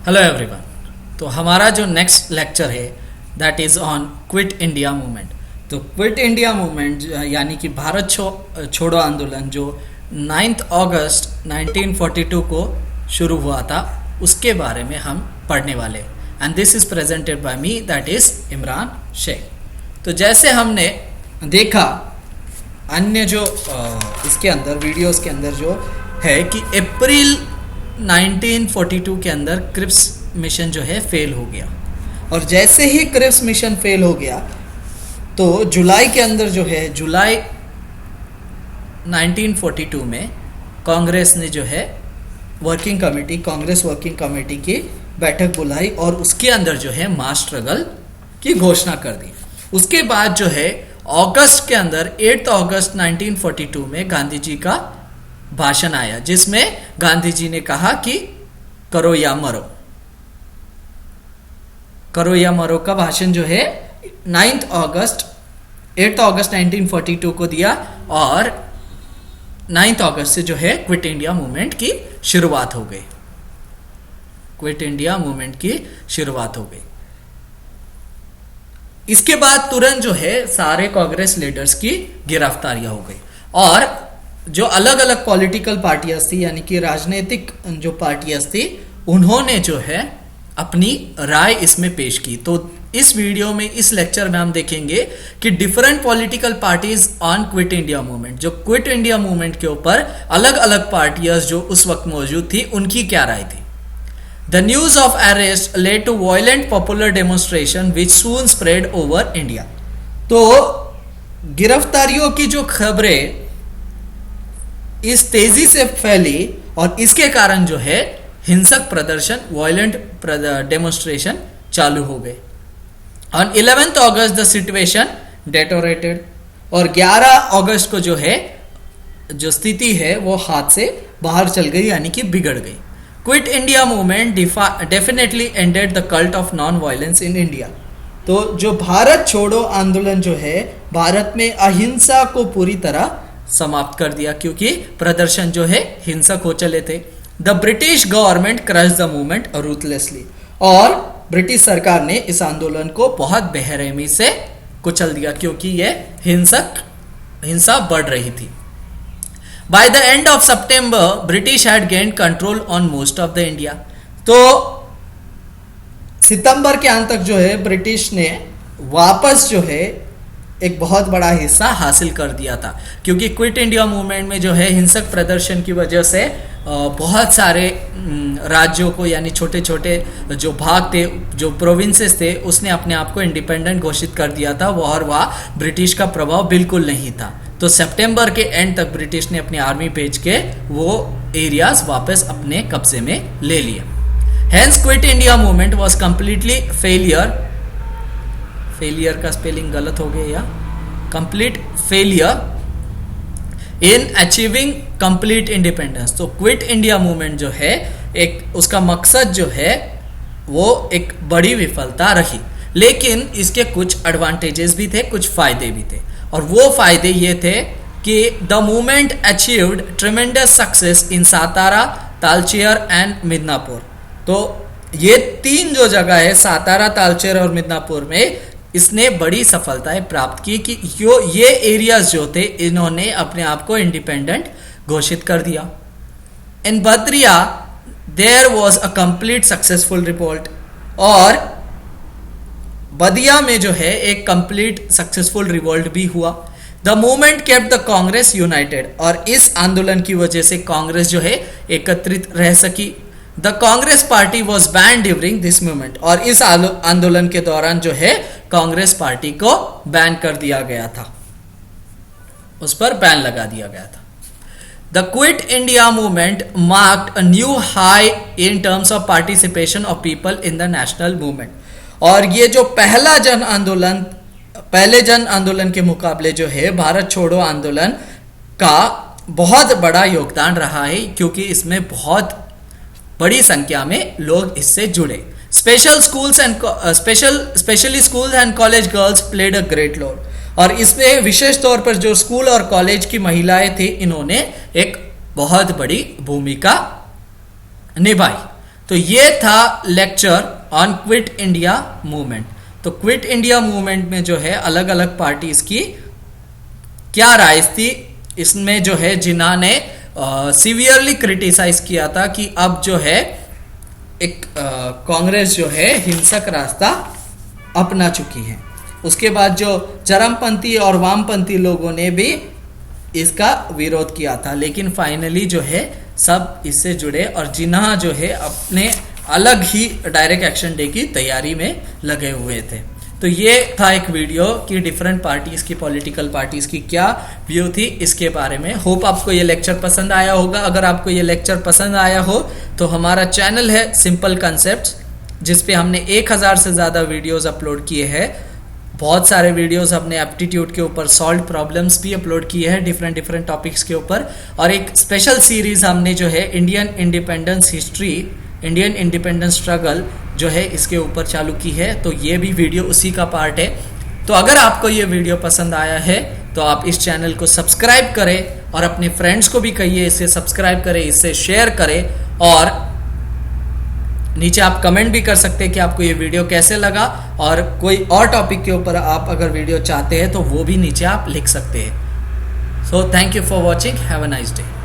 Hello everyone. तो हमारा जो नेक्स्ट लेक्चर है that is on quit India movement. तो क्विट इंडिया मूवमेंट यानी कि भारत छोड़ो आंदोलन जो 9 अगस्त 1942 को शुरू हुआ था, उसके बारे में हम पढ़ने वाले हैं। And this is presented by me, that is Imran Shaikh. तो जैसे हमने देखा अन्य जो इसके अंदर वीडियोस के अंदर जो है कि अप्रैल 1942 के अंदर क्रिप्स मिशन जो है फेल हो गया, और जैसे ही क्रिप्स मिशन फेल हो गया तो जुलाई के अंदर जो है जुलाई 1942 में कांग्रेस ने जो है कांग्रेस वर्किंग कमेटी की बैठक बुलाई और उसके अंदर जो है मास स्ट्रगल की घोषणा कर दी। उसके बाद जो है अगस्त के अंदर 8 अगस्त 1942 में गांधी जी का भाषण आया, जिसमें गांधी जी ने कहा कि करो या मरो। करो या मरो का भाषण जो है 8 अगस्त 1942 को दिया, और 9 अगस्त से जो है क्विट इंडिया मूवमेंट की शुरुआत हो गई। क्विट इंडिया मूवमेंट की शुरुआत हो गई। इसके बाद तुरंत जो है सारे कांग्रेस लीडर्स की गिरफ्तारियां हो गई, और जो अलग अलग पॉलिटिकल पार्टियां थी यानी कि राजनीतिक जो पार्टियां थी उन्होंने जो है अपनी राय इसमें पेश की। तो इस वीडियो में, इस लेक्चर में हम देखेंगे कि different political parties on quit India movement, जो क्विट इंडिया मूवमेंट के ऊपर अलग अलग पार्टियां जो उस वक्त मौजूद थी उनकी क्या राय थी। The news of arrest led to violent popular demonstration which soon spread over India. तो गिरफ्तारियों की जो खबरें इस तेजी से फैली और इसके कारण जो है हिंसक प्रदर्शन, वायलेंट डेमोन्स्ट्रेशन चालू हो गए। ऑन 11 अगस्त द सिचुएशन डेटोरेटेड, और 11 अगस्त को जो है जो स्थिति है वो हाथ से बाहर चल गई यानी कि बिगड़ गई। Quit India movement definitely ended the cult of non violence in India. तो जो भारत छोड़ो आंदोलन जो है भारत में अहिंसा को पूरी तरह समाप्त कर दिया, क्योंकि प्रदर्शन जो है हिंसक हो चले थे। The British government crush the movement ruthlessly, और ब्रिटिश सरकार ने इस आंदोलन को बहुत बेरहमी से कुचल दिया, क्योंकि यह हिंसा बढ़ रही थी। By the end of September British had gained control on most of the India. तो सितंबर के अंत तक जो है ब्रिटिश ने वापस जो है एक बहुत बड़ा हिस्सा हासिल कर दिया था, क्योंकि क्विट इंडिया मूवमेंट में जो है हिंसक प्रदर्शन की वजह से बहुत सारे राज्यों को यानी छोटे छोटे जो भाग थे, जो प्रोविंसेस थे, उसने अपने आप को इंडिपेंडेंट घोषित कर दिया था, और वह ब्रिटिश का प्रभाव बिल्कुल नहीं था। तो सितंबर के एंड तक ब्रिटिश ने अपनी आर्मी भेज के वो एरियाज वापस अपने कब्जे में ले लिए। Hence quit India movement was completely failure का स्पेलिंग गलत हो गया, या complete failure in achieving complete independence. तो क्विट इंडिया मूवमेंट जो है एक उसका मकसद जो है वो एक बड़ी विफलता रही, लेकिन इसके कुछ एडवांटेजेस भी थे, कुछ फायदे भी थे, और वो फायदे ये थे कि the movement achieved ट्रेमेंडस success in Satara, Talcher and Midnapore. तो ये 3 जो जगह है सातारा, तालचेर और मिदनापुर में इसने बड़ी सफलताएं प्राप्त की कि ये एरियाज जो थे इन्होंने अपने आप को इंडिपेंडेंट घोषित कर दिया। In Badriya there was a complete successful revolt, और बदिया में जो है एक कंप्लीट सक्सेसफुल रिवोल्ट भी हुआ। The movement kept the Congress United, और इस आंदोलन की वजह से कांग्रेस जो है एकत्रित रह सकी। The Congress party was ban during this movement, और इस आंदोलन के दौरान जो है कांग्रेस पार्टी को बैन कर दिया गया था, उस पर बैन लगा दिया गया था। The quit India movement marked a new high in terms of participation of people in the national movement, और ये जो पहले जन आंदोलन के मुकाबले जो है भारत छोड़ो आंदोलन का बहुत बड़ा योगदान रहा है, क्योंकि इसमें बहुत बड़ी संख्या में लोग इससे जुड़े। Specially schools and college girls played a great role, और इसमें विशेष तौर पर जो स्कूल और कॉलेज की महिलाएं थी इन्होंने एक बहुत बड़ी भूमिका निभाई। तो ये था lecture on quit India movement. तो क्विट इंडिया मूवमेंट में जो है अलग अलग पार्टीज की क्या राय थी, इसमें जो है जिन्होंने सीवियरली क्रिटिसाइज किया था कि अब जो है एक कांग्रेस जो है हिंसक रास्ता अपना चुकी है। उसके बाद जो चरमपंथी और वामपंथी लोगों ने भी इसका विरोध किया था, लेकिन फाइनली जो है सब इससे जुड़े और जिन्हा जो है अपने अलग ही डायरेक्ट एक्शन डे की तैयारी में लगे हुए थे। तो ये था एक वीडियो कि डिफरेंट पार्टीज की, पॉलिटिकल पार्टीज की क्या व्यू थी इसके बारे में। होप आपको ये लेक्चर पसंद आया होगा। अगर आपको ये लेक्चर पसंद आया हो तो हमारा चैनल है सिंपल कॉन्सेप्ट्स, जिसपे हमने 1000 से ज़्यादा वीडियोस अपलोड किए हैं। बहुत सारे वीडियोस हमने एप्टीट्यूड के ऊपर सॉल्व प्रॉब्लम्स भी अपलोड किए हैं डिफरेंट टॉपिक्स के ऊपर, और एक स्पेशल सीरीज हमने जो है Indian independence history, Indian independence struggle जो है इसके ऊपर चालू की है। तो ये भी वीडियो उसी का पार्ट है। तो अगर आपको ये वीडियो पसंद आया है तो आप इस चैनल को सब्सक्राइब करें और अपने फ्रेंड्स को भी कहिए इसे सब्सक्राइब करें, इससे शेयर करें, और नीचे आप कमेंट भी कर सकते हैं कि आपको ये वीडियो कैसे लगा, और कोई और टॉपिक के ऊपर आप अगर वीडियो चाहते हैं तो वो भी नीचे आप लिख सकते हैं। So thank you for watching, have a nice day.